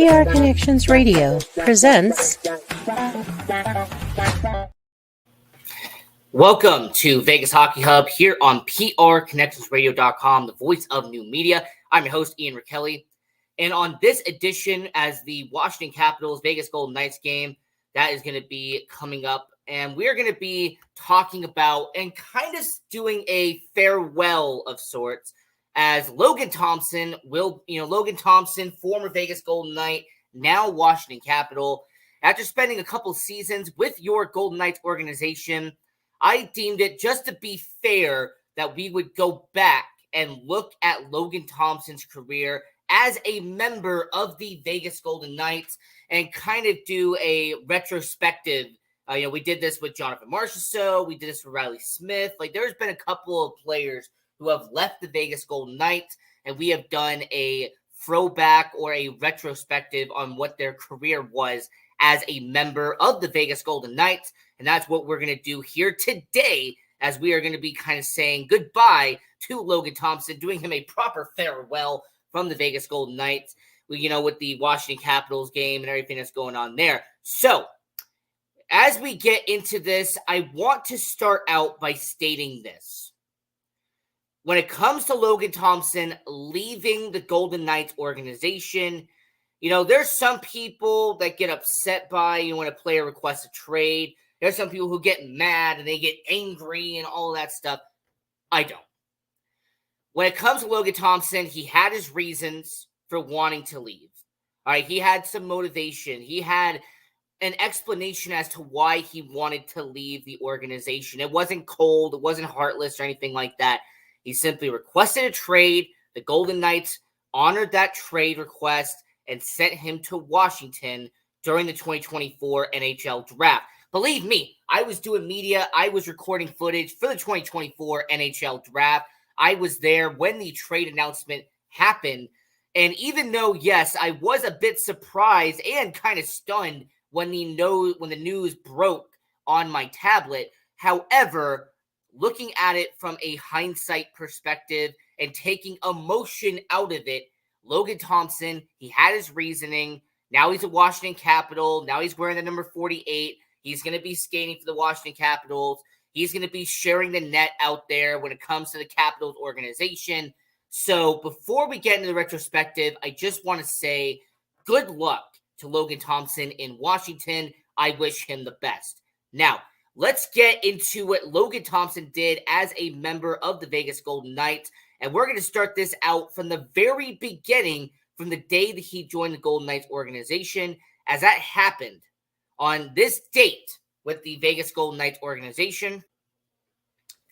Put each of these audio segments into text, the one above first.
PR Connections Radio presents. Welcome to Vegas Hockey Hub here on PRConnectionsRadio.com, the voice of new media. I'm your host, Ian Rakelli. And on this edition, as the Washington Capitals Vegas Golden Knights game, that is going to be coming up. And we're going to be talking about and kind of doing a farewell of sorts as Logan Thompson Logan Thompson, former Vegas Golden Knight, now Washington Capital. After spending a couple seasons with your Golden Knights organization, I deemed it just to be fair that we would go back and look at Logan Thompson's career as a member of the Vegas Golden Knights and kind of do a retrospective. We did this with Jonathan Marchessault. We did this with Riley Smith. There's been a couple of players who have left the Vegas Golden Knights, and we have done a throwback or a retrospective on what their career was as a member of the Vegas Golden Knights. And that's what we're going to do here today, as we are going to be kind of saying goodbye to Logan Thompson, doing him a proper farewell from the Vegas Golden Knights, with the Washington Capitals game and everything that's going on there. So, as we get into this, I want to start out by stating this. When it comes to Logan Thompson leaving the Golden Knights organization, there's some people that get upset by when a player requests a trade. There's some people who get mad and they get angry and all of that stuff. I don't. When it comes to Logan Thompson, he had his reasons for wanting to leave. All right, he had some motivation. He had an explanation as to why he wanted to leave the organization. It wasn't cold. It wasn't heartless or anything like that. He simply requested a trade. The Golden Knights honored that trade request and sent him to Washington during the 2024 NHL draft. Believe me, I was doing media. I was recording footage for the 2024 NHL draft. I was there when the trade announcement happened. And even though, yes, I was a bit surprised and kind of stunned when the news broke on my tablet, however, looking at it from a hindsight perspective and taking emotion out of it, Logan Thompson, he had his reasoning. Now he's a Washington Capital. Now he's wearing the number 48. He's going to be skating for the Washington Capitals. He's going to be sharing the net out there when it comes to the Capitals organization. So before we get into the retrospective, I just want to say good luck to Logan Thompson in Washington. I wish him the best. Now, let's get into what Logan Thompson did as a member of the Vegas Golden Knights. And we're going to start this out from the very beginning, from the day that he joined the Golden Knights organization, as that happened on this date with the Vegas Golden Knights organization.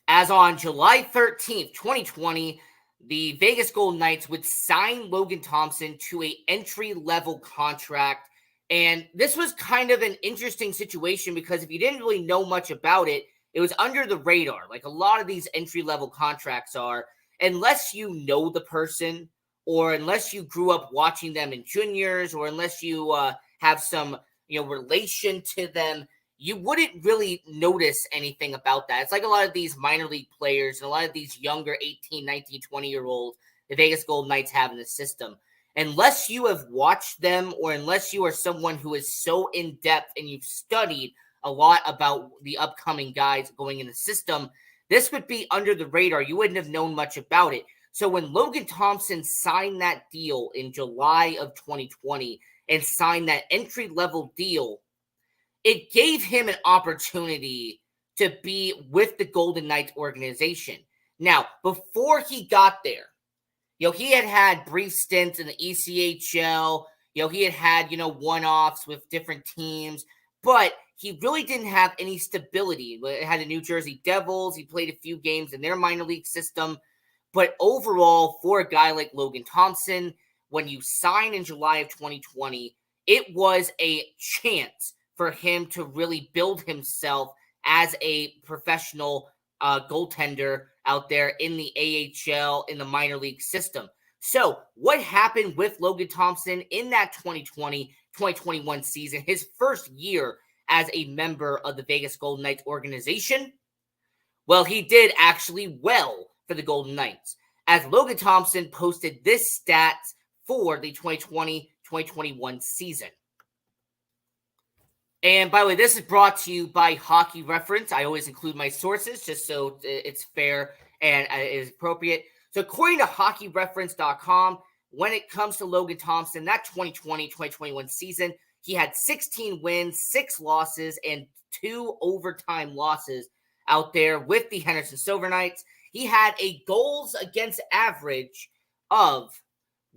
As on July 13th, 2020, the Vegas Golden Knights would sign Logan Thompson to an entry-level contract. And this was kind of an interesting situation because if you didn't really know much about it, it was under the radar. Like a lot of these entry-level contracts are, unless you know the person or unless you grew up watching them in juniors or unless you have some relation to them, you wouldn't really notice anything about that. It's like a lot of these minor league players and a lot of these younger 18, 19, 20-year-olds the Vegas Golden Knights have in the system. Unless you have watched them or unless you are someone who is so in-depth and you've studied a lot about the upcoming guys going in the system, this would be under the radar. You wouldn't have known much about it. So when Logan Thompson signed that deal in July of 2020 and signed that entry-level deal, it gave him an opportunity to be with the Golden Knights organization. Now, before he got there, he had brief stints in the ECHL. He had one-offs with different teams, but he really didn't have any stability. He had the New Jersey Devils. He played a few games in their minor league system. But overall, for a guy like Logan Thompson, when you sign in July of 2020, it was a chance for him to really build himself as a professional goaltender out there in the AHL, in the minor league system. So what happened with Logan Thompson in that 2020-2021 season, his first year as a member of the Vegas Golden Knights organization? Well, he did actually well for the Golden Knights, as Logan Thompson posted this stats for the 2020-2021 2021 season. And by the way, this is brought to you by Hockey Reference. I always include my sources just so it's fair and it is appropriate. So according to hockeyreference.com, when it comes to Logan Thompson, that 2020-2021 season, he had 16 wins, 6 losses, and 2 overtime losses out there with the Henderson Silver Knights. He had a goals against average of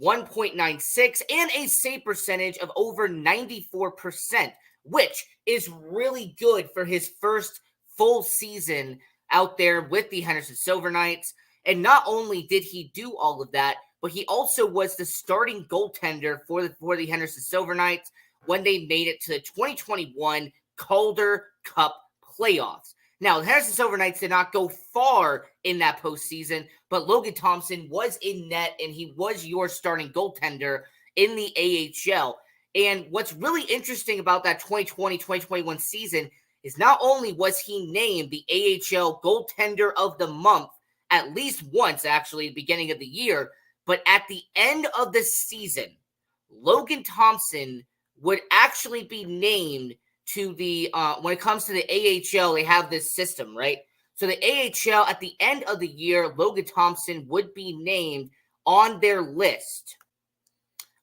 1.96 and a save percentage of over 94%, which is really good for his first full season out there with the Henderson Silver Knights. And not only did he do all of that, but he also was the starting goaltender for the Henderson Silver Knights when they made it to the 2021 Calder Cup playoffs. Now, the Henderson Silver Knights did not go far in that postseason, but Logan Thompson was in net, and he was your starting goaltender in the AHL. And what's really interesting about that 2020-2021 season is not only was he named the AHL Goaltender of the Month at least once, actually, at the beginning of the year, but at the end of the season, Logan Thompson would actually be named to the, when it comes to the AHL, they have this system, right? So the AHL, at the end of the year, Logan Thompson would be named on their list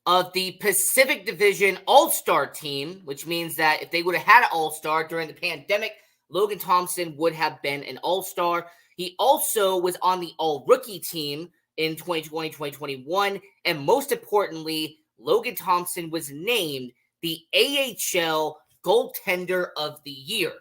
of the Pacific Division All-Star team, which means that if they would have had an All-Star during the pandemic, Logan Thompson would have been an All-Star. He also was on the All-Rookie team in 2020-2021, and most importantly, Logan Thompson was named the AHL Goaltender of the Year.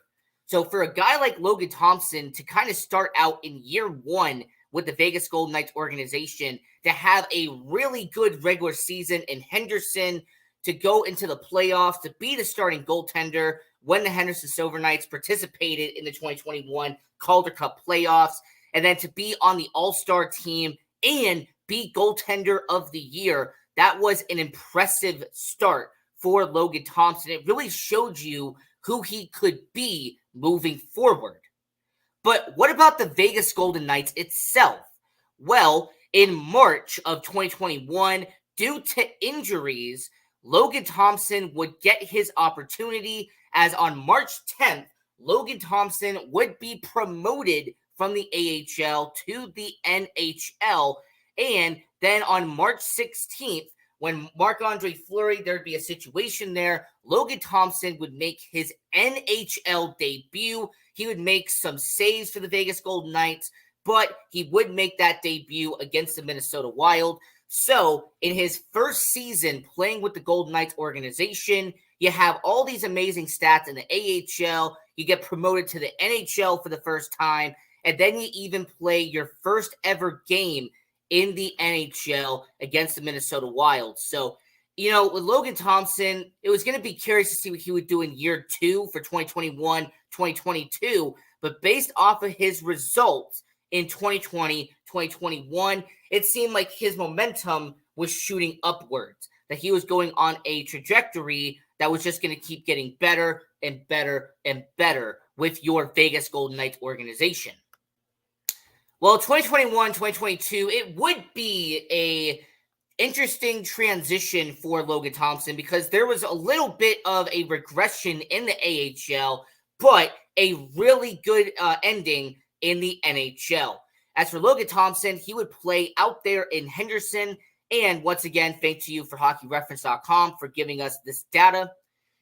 So for a guy like Logan Thompson to kind of start out in year one with the Vegas Golden Knights organization, to have a really good regular season in Henderson, to go into the playoffs, to be the starting goaltender when the Henderson Silver Knights participated in the 2021 Calder Cup playoffs, and then to be on the All-Star team and be goaltender of the year, that was an impressive start for Logan Thompson. It really showed you who he could be moving forward. But what about the Vegas Golden Knights itself? Well, in March of 2021, due to injuries, Logan Thompson would get his opportunity, as on March 10th, Logan Thompson would be promoted from the AHL to the NHL. And then on March 16th, when Marc-Andre Fleury, there'd be a situation there, Logan Thompson would make his NHL debut. He would make some saves for the Vegas Golden Knights, but he would make that debut against the Minnesota Wild. So in his first season playing with the Golden Knights organization, you have all these amazing stats in the AHL. You get promoted to the NHL for the first time, and then you even play your first ever game in the NHL against the Minnesota Wild. So, you know, with Logan Thompson, it was going to be curious to see what he would do in year two for 2021, 2022. But based off of his results in 2020, 2021, it seemed like his momentum was shooting upwards, that he was going on a trajectory that was just going to keep getting better and better and better with your Vegas Golden Knights organization. Well, 2021, 2022, it would be a interesting transition for Logan Thompson because there was a little bit of a regression in the AHL, but a really good ending in the NHL. As for Logan Thompson, he would play out there in Henderson. And once again, thank you for hockeyreference.com for giving us this data.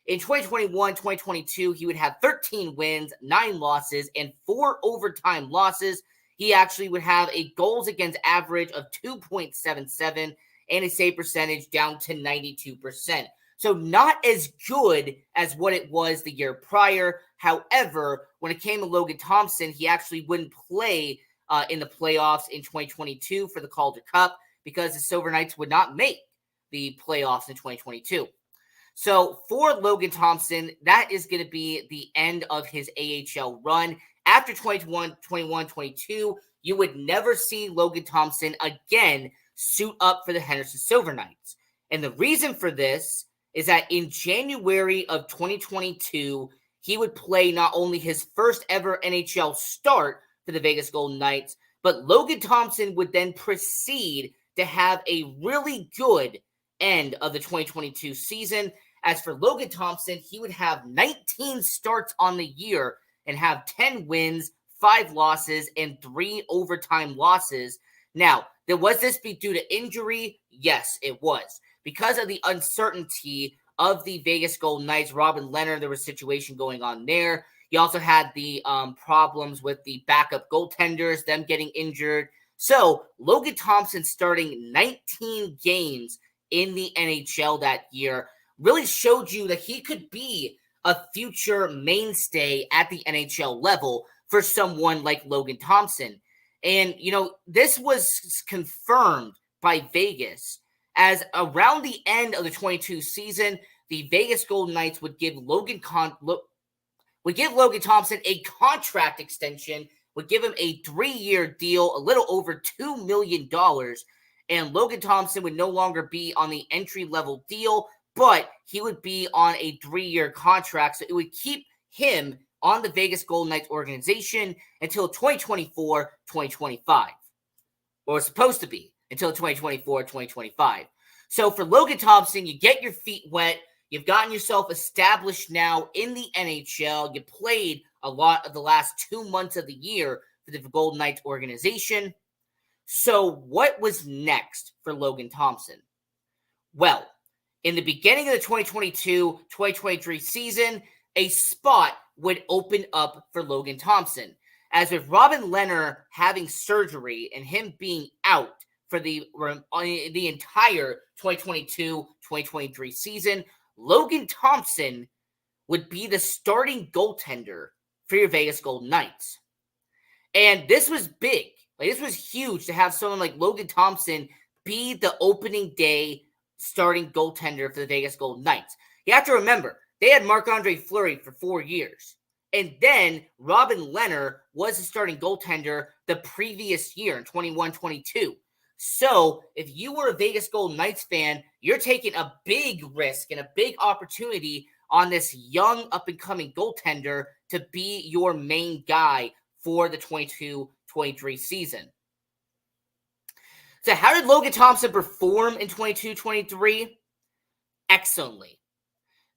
In 2021, 2022, he would have 13 wins, 9 losses, and 4 overtime losses. He actually would have a goals against average of 2.77 and a save percentage down to 92%. So not as good as what it was the year prior. However, when it came to Logan Thompson, he actually wouldn't play in the playoffs in 2022 for the Calder Cup because the Silver Knights would not make the playoffs in 2022. So for Logan Thompson, that is going to be the end of his AHL run. After 21-22, you would never see Logan Thompson again suit up for the Henderson Silver Knights. And the reason for this is that in January of 2022, he would play not only his first ever NHL start for the Vegas Golden Knights, but Logan Thompson would then proceed to have a really good end of the 2022 season. As for Logan Thompson, he would have 19 starts on the year and have 10 wins, 5 losses, and 3 overtime losses. Now, was this be due to injury? Yes, it was. Because of the uncertainty of the Vegas Golden Knights, Robin Leonard, there was a situation going on there. You also had the problems with the backup goaltenders, them getting injured. So, Logan Thompson starting 19 games in the NHL that year really showed you that he could be a future mainstay at the NHL level for someone like Logan Thompson. And, this was confirmed by Vegas as around the end of the 22 season, the Vegas Golden Knights would give Logan Thompson a contract extension, would give him a 3-year deal, a little over $2 million, and Logan Thompson would no longer be on the entry-level deal, but he would be on a 3-year contract, so it would keep him on the Vegas Golden Knights organization until 2024-2025, or supposed to be until 2024-2025. So for Logan Thompson, you get your feet wet. You've gotten yourself established now in the NHL. You played a lot of the last 2 months of the year for the Golden Knights organization. So what was next for Logan Thompson? Well, in the beginning of the 2022-2023 season, a spot would open up for Logan Thompson. As with Robin Leonard having surgery and him being out for the entire 2022-2023 season, Logan Thompson would be the starting goaltender for your Vegas Golden Knights. And this was big. This was huge to have someone like Logan Thompson be the opening day starting goaltender for the Vegas Golden Knights. You have to remember, they had Marc-Andre Fleury for 4 years. And then Robin Leonard was the starting goaltender the previous year in 21-22. So if you were a Vegas Golden Knights fan, you're taking a big risk and a big opportunity on this young up-and-coming goaltender to be your main guy for the 22-23 season. So how did Logan Thompson perform in 22-23? Excellently.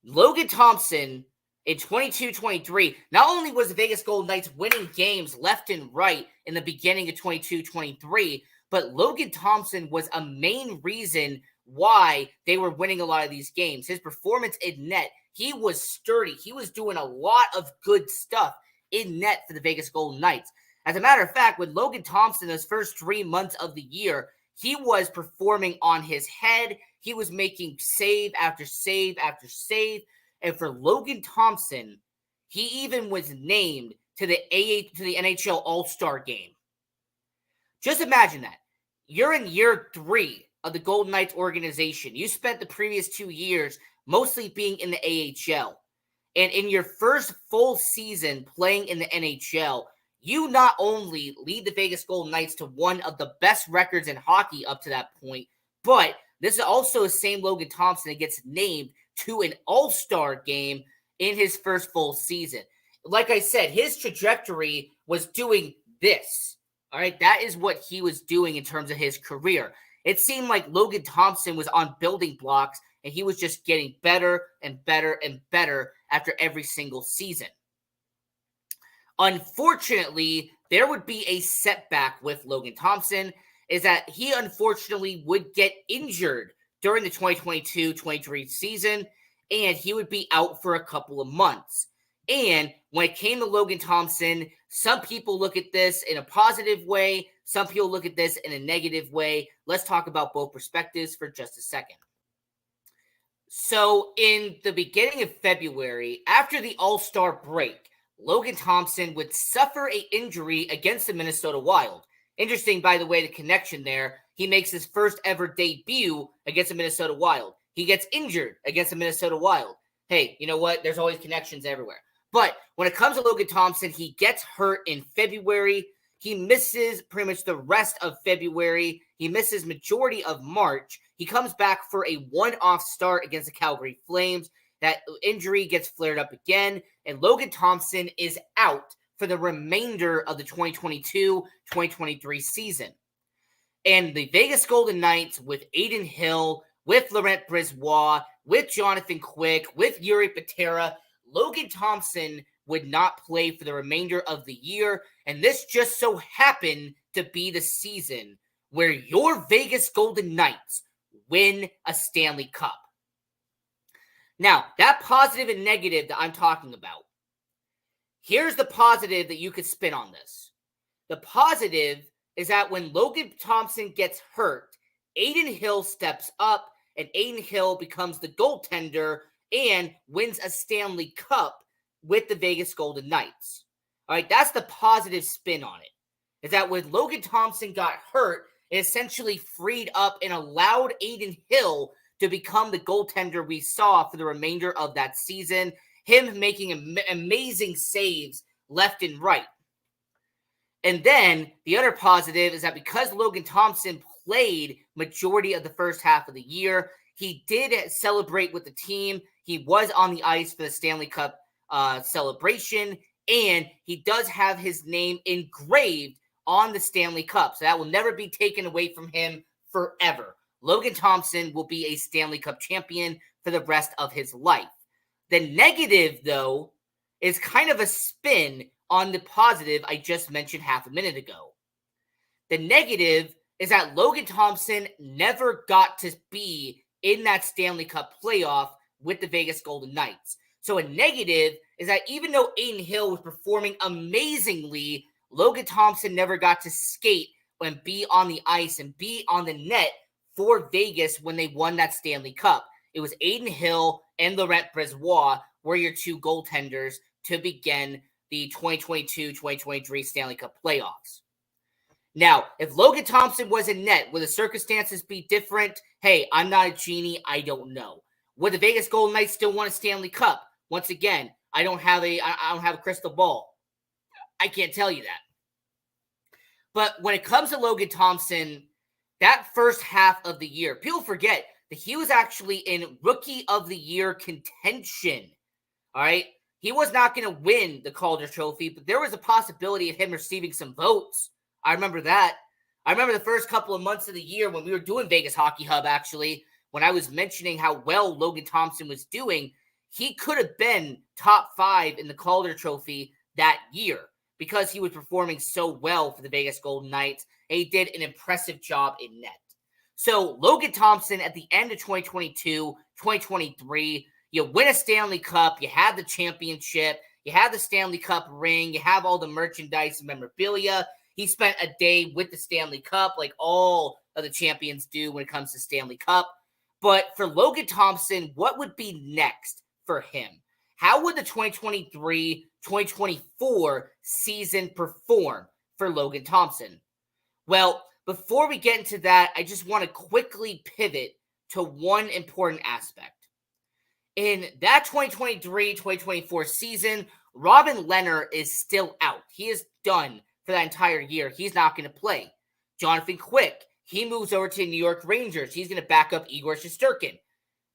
Logan Thompson in 22-23, not only was the Vegas Golden Knights winning games left and right in the beginning of 22-23, but Logan Thompson was a main reason why they were winning a lot of these games. His performance in net, he was sturdy. He was doing a lot of good stuff in net for the Vegas Golden Knights. As a matter of fact, with Logan Thompson, those first 3 months of the year, he was performing on his head. He was making save after save after save. And for Logan Thompson, he even was named to the NHL All-Star game. Just imagine that. You're in year 3 of the Golden Knights organization. You spent the previous 2 years mostly being in the AHL. And in your first full season playing in the NHL, you not only lead the Vegas Golden Knights to one of the best records in hockey up to that point, but this is also the same Logan Thompson that gets named to an All-Star game in his first full season. Like I said, his trajectory was doing this. All right, that is what he was doing in terms of his career. It seemed like Logan Thompson was on building blocks, and he was just getting better and better and better after every single season. Unfortunately, there would be a setback with Logan Thompson, is that he unfortunately would get injured during the 2022-23 season, and he would be out for a couple of months. And when it came to Logan Thompson, some people look at this in a positive way, some people look at this in a negative way. Let's talk about both perspectives for just a second. So in the beginning of February, after the All-Star break, Logan Thompson would suffer an injury against the Minnesota Wild. Interesting, by the way, the connection there. He makes his first ever debut against the Minnesota Wild. He gets injured against the Minnesota Wild. Hey, you know what? There's always connections everywhere. But when it comes to Logan Thompson, he gets hurt in February. He misses pretty much the rest of February. He misses majority of March. He comes back for a one-off start against the Calgary Flames. That injury gets flared up again, and Logan Thompson is out for the remainder of the 2022-2023 season. And the Vegas Golden Knights with Adin Hill, with Laurent Brisebois, with Jonathan Quick, with Yuri Patera, Logan Thompson would not play for the remainder of the year, and this just so happened to be the season where your Vegas Golden Knights win a Stanley Cup. Now, that positive and negative that I'm talking about, here's the positive that you could spin on this. The positive is that when Logan Thompson gets hurt, Adin Hill steps up, and Adin Hill becomes the goaltender and wins a Stanley Cup with the Vegas Golden Knights. All right, that's the positive spin on it. Is that when Logan Thompson got hurt, it essentially freed up and allowed Adin Hill to become the goaltender we saw for the remainder of that season. Him making amazing saves left and right. And then the other positive is that because Logan Thompson played majority of the first half of the year, he did celebrate with the team. He was on the ice for the Stanley Cup celebration, and he does have his name engraved on the Stanley Cup. So that will never be taken away from him forever. Logan Thompson will be a Stanley Cup champion for the rest of his life. The negative, though, is kind of a spin on the positive I just mentioned half a minute ago. The negative is that Logan Thompson never got to be in that Stanley Cup playoff with the Vegas Golden Knights. So a negative is that even though Adin Hill was performing amazingly, Logan Thompson never got to skate and be on the ice and be on the net for Vegas when they won that Stanley Cup. It was Adin Hill and Laurent Brisebois were your two goaltenders to begin the 2022-2023 Stanley Cup playoffs. Now, if Logan Thompson was in net, would the circumstances be different? Hey, I'm not a genie. I don't know. Would the Vegas Golden Knights still want a Stanley Cup? Once again, I don't have a crystal ball. I can't tell you that. But when it comes to Logan Thompson, that first half of the year, people forget that he was actually in Rookie of the Year contention. All right? He was not going to win the Calder Trophy, but there was a possibility of him receiving some votes. I remember that. I remember the first couple of months of the year when we were doing Vegas Hockey Hub, actually, when I was mentioning how well Logan Thompson was doing, he could have been top 5 in the Calder Trophy that year because he was performing so well for the Vegas Golden Knights, and he did an impressive job in net. So Logan Thompson at the end of 2022, 2023, you win a Stanley Cup, you have the championship, you have the Stanley Cup ring, you have all the merchandise and memorabilia. He spent a day with the Stanley Cup like all of the champions do when it comes to Stanley Cup. But for Logan Thompson, what would be next for him? How would the 2023-2024 season perform for Logan Thompson? Well, before we get into that, I just want to quickly pivot to one important aspect. In that 2023-2024 season, Robin Lehner is still out. He is done for that entire year. He's not going to play. Jonathan Quick, he moves over to New York Rangers. He's going to back up Igor Shesterkin.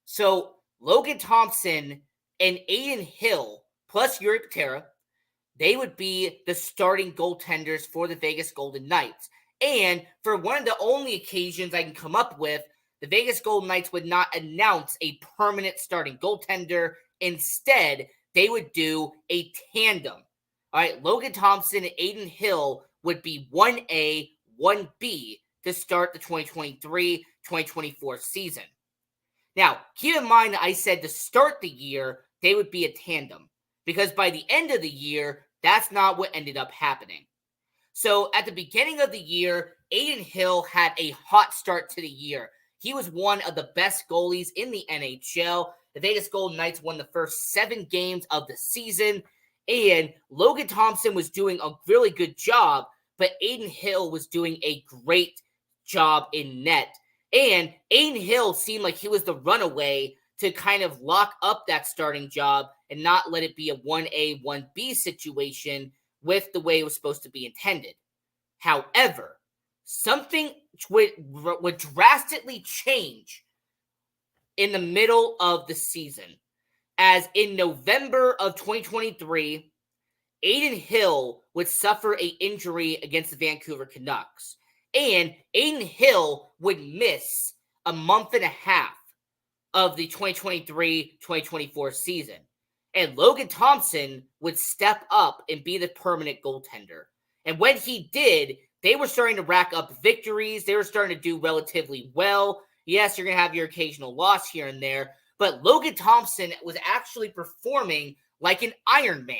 So Logan Thompson and Adin Hill plus Yuri Patera, they would be the starting goaltenders for the Vegas Golden Knights. And for one of the only occasions I can come up with, the Vegas Golden Knights would not announce a permanent starting goaltender. Instead, they would do a tandem. All right, Logan Thompson and Adin Hill would be 1A, 1B to start the 2023-2024 season. Now, keep in mind that I said to start the year, they would be a tandem. Because by the end of the year, that's not what ended up happening. So at the beginning of the year, Adin Hill had a hot start to the year. He was one of the best goalies in the NHL. The Vegas Golden Knights won the first 7 games of the season. And Logan Thompson was doing a really good job, but Adin Hill was doing a great job in net. And Adin Hill seemed like he was the runaway to kind of lock up that starting job and not let it be a 1A, 1B situation with the way it was supposed to be intended. However, something would drastically change in the middle of the season. As in November of 2023, Adin Hill would suffer an injury against the Vancouver Canucks. And Adin Hill would miss a month and a half of the 2023-2024 season. And Logan Thompson would step up and be the permanent goaltender. And when he did, they were starting to rack up victories. They were starting to do relatively well. Yes, you're going to have your occasional loss here and there, but Logan Thompson was actually performing like an Iron Man.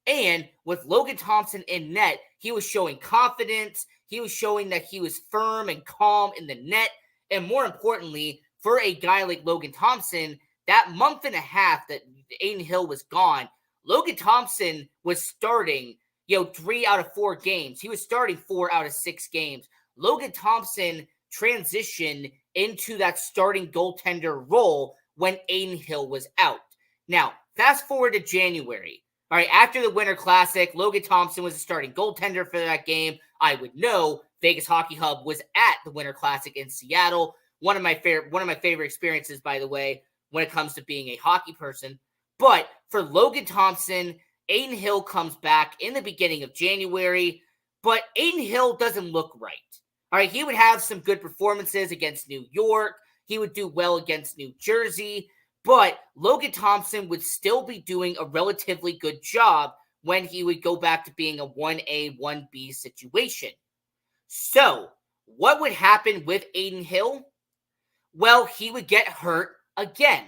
And with Logan Thompson in net, he was showing confidence. He was showing that he was firm and calm in the net. And more importantly, for a guy like Logan Thompson, that month and a half that Adin Hill was gone, Logan Thompson was starting, 3 out of 4 games. He was starting 4 out of 6 games. Logan Thompson transitioned into that starting goaltender role when Adin Hill was out. Now, fast forward to January. All right, after the Winter Classic, Logan Thompson was the starting goaltender for that game. I would know Vegas Hockey Hub was at the Winter Classic in Seattle. One of my favorite experiences, by the way, when it comes to being a hockey person. But for Logan Thompson, Adin Hill comes back in the beginning of January, but Adin Hill doesn't look right. All right, he would have some good performances against New York. He would do well against New Jersey, but Logan Thompson would still be doing a relatively good job when he would go back to being a 1A, 1B situation. So, what would happen with Adin Hill? Well, he would get hurt again.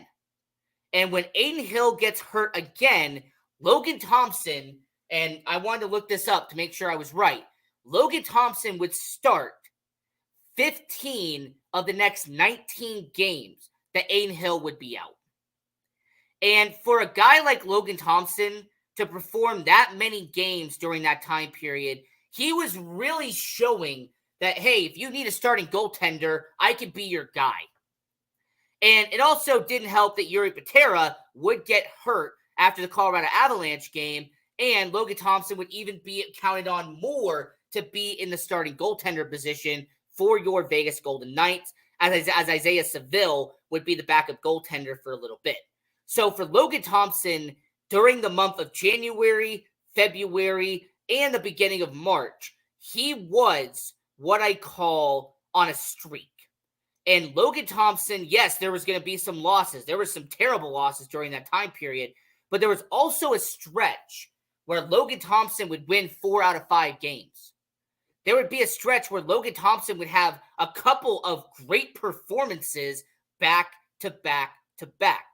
And when Adin Hill gets hurt again, Logan Thompson, and I wanted to look this up to make sure I was right, Logan Thompson would start 15 of the next 19 games that Adin Hill would be out. And for a guy like Logan Thompson to perform that many games during that time period, he was really showing that, hey, if you need a starting goaltender, I could be your guy. And it also didn't help that Yuri Patera would get hurt after the Colorado Avalanche game, and Logan Thompson would even be counted on more to be in the starting goaltender position for your Vegas Golden Knights, as Isaiah Seville would be the backup goaltender for a little bit. So for Logan Thompson, during the month of January, February, and the beginning of March, he was what I call on a streak. And Logan Thompson, yes, there was going to be some losses. There were some terrible losses during that time period, but there was also a stretch where Logan Thompson would win 4 out of 5 games. There would be a stretch where Logan Thompson would have a couple of great performances back to back to back.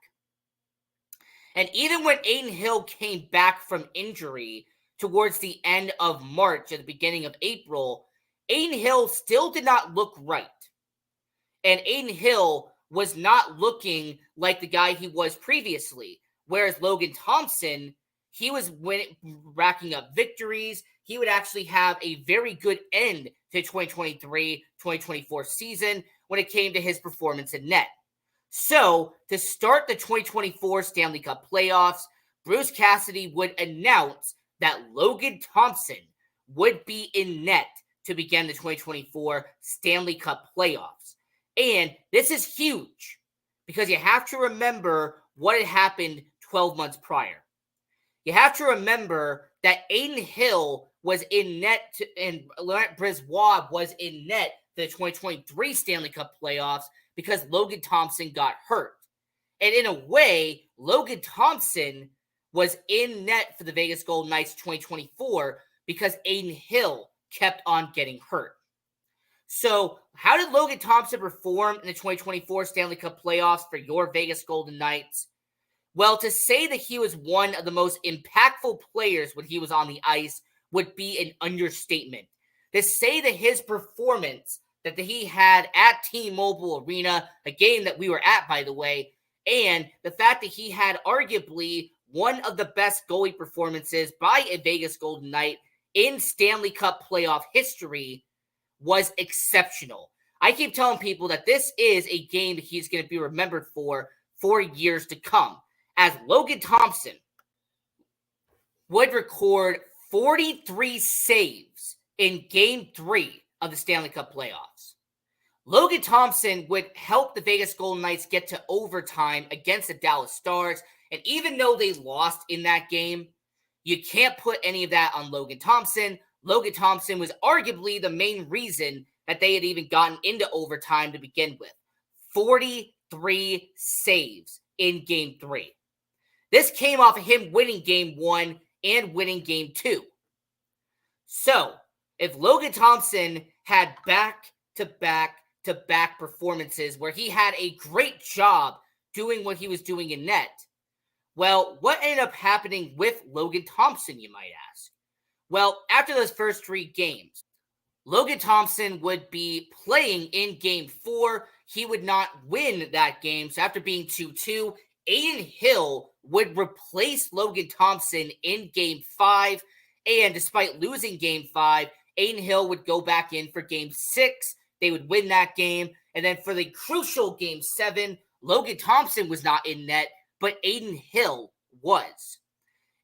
And even when Adin Hill came back from injury towards the end of March at the beginning of April, Adin Hill still did not look right. And Adin Hill was not looking like the guy he was previously. Whereas Logan Thompson, he was racking up victories. He would actually have a very good end to 2023-2024 season when it came to his performance in net. So, to start the 2024 Stanley Cup playoffs, Bruce Cassidy would announce that Logan Thompson would be in net to begin the 2024 Stanley Cup playoffs. And this is huge because you have to remember what had happened 12 months prior. You have to remember that Adin Hill was in net and Laurent Brisebois was in net for the 2023 Stanley Cup playoffs because Logan Thompson got hurt. And in a way, Logan Thompson was in net for the Vegas Golden Knights 2024 because Adin Hill kept on getting hurt. So, how did Logan Thompson perform in the 2024 Stanley Cup playoffs for your Vegas Golden Knights? Well, to say that he was one of the most impactful players when he was on the ice would be an understatement. To say that his performance that he had at T-Mobile Arena, a game that we were at, by the way, and the fact that he had arguably one of the best goalie performances by a Vegas Golden Knight in Stanley Cup playoff history was exceptional. I keep telling people that this is a game that he's going to be remembered for years to come, as Logan Thompson would record 43 saves in Game 3 of the Stanley Cup playoffs. Logan Thompson would help the Vegas Golden Knights get to overtime against the Dallas Stars, and even though they lost in that game, you can't put any of that on Logan Thompson. Logan Thompson was arguably the main reason that they had even gotten into overtime to begin with. 40 3 saves in Game 3. This came off of him winning Game 1 and winning Game 2. So, if Logan Thompson had back-to-back-to-back performances where he had a great job doing what he was doing in net, well, what ended up happening with Logan Thompson, you might ask? Well, after those first 3 games, Logan Thompson would be playing in Game 4. He would not win that game. So after being 2-2, Aiden Hill would replace Logan Thompson in Game 5. And despite losing Game 5, Aiden Hill would go back in for Game 6. They would win that game. And then for the crucial Game 7, Logan Thompson was not in net, but Aiden Hill was.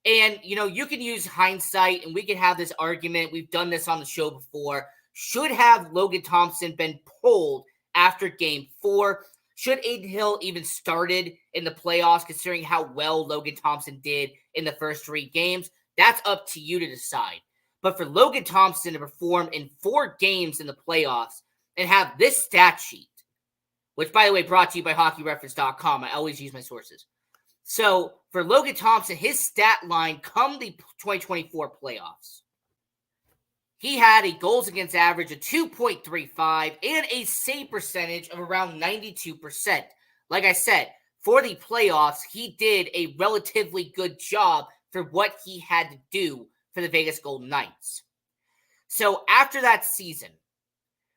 And, you can use hindsight, and we can have this argument. We've done this on the show before. Should have Logan Thompson been pulled after Game 4? Should Aiden Hill even started in the playoffs, considering how well Logan Thompson did in the first 3 games? That's up to you to decide. But for Logan Thompson to perform in 4 games in the playoffs and have this stat sheet, which, by the way, brought to you by HockeyReference.com. I always use my sources. So, for Logan Thompson, his stat line come the 2024 playoffs, he had a goals against average of 2.35 and a save percentage of around 92%. Like I said, for the playoffs, he did a relatively good job for what he had to do for the Vegas Golden Knights. So, after that season,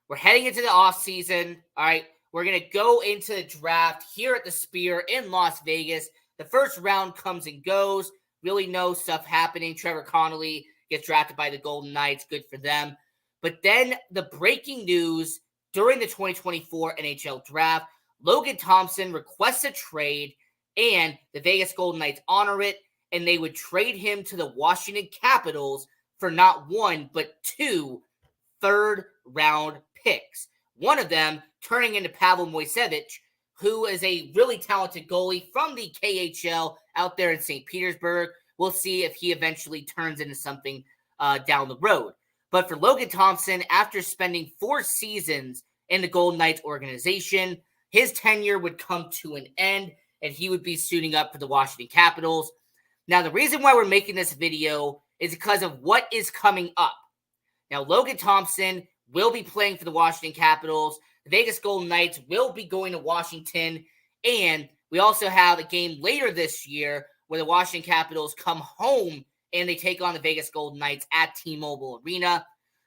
we're heading into the offseason. All right, we're going to go into the draft here at the Sphere in Las Vegas. The first round comes and goes. Really no stuff happening. Trevor Connolly gets drafted by the Golden Knights. Good for them. But then the breaking news during the 2024 NHL draft, Logan Thompson requests a trade, and the Vegas Golden Knights honor it, and they would trade him to the Washington Capitals for not 1, but 2 third-round picks. One of them turning into Pavel Moisevich, who is a really talented goalie from the KHL out there in St. Petersburg. We'll see if he eventually turns into something down the road. But for Logan Thompson, after spending 4 seasons in the Golden Knights organization, his tenure would come to an end, and he would be suiting up for the Washington Capitals. Now, the reason why we're making this video is because of what is coming up. Now, Logan Thompson will be playing for the Washington Capitals. The Vegas Golden Knights will be going to Washington, and we also have a game later this year where the Washington Capitals come home and they take on the Vegas Golden Knights at T-Mobile Arena.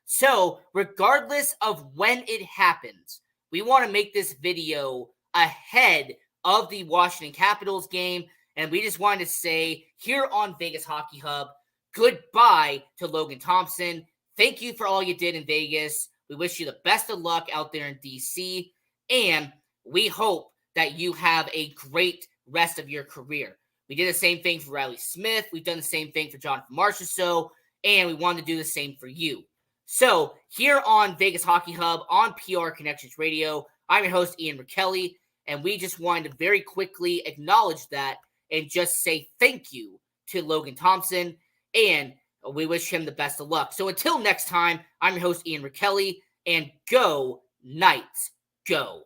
So, regardless of when it happens, we want to make this video ahead of the Washington Capitals game, and we just wanted to say here on Vegas Hockey Hub, goodbye to Logan Thompson. Thank you for all you did in Vegas. We wish you the best of luck out there in DC, and we hope that you have a great rest of your career. We did the same thing for Riley Smith. We've done the same thing for Jonathan Marchessault, and we wanted to do the same for you. So, here on Vegas Hockey Hub, on PR Connections Radio, I'm your host, Ian McKelly, and we just wanted to very quickly acknowledge that and just say thank you to Logan Thompson, and we wish him the best of luck. So until next time, I'm your host, Ian McKelly, and go Knights, go.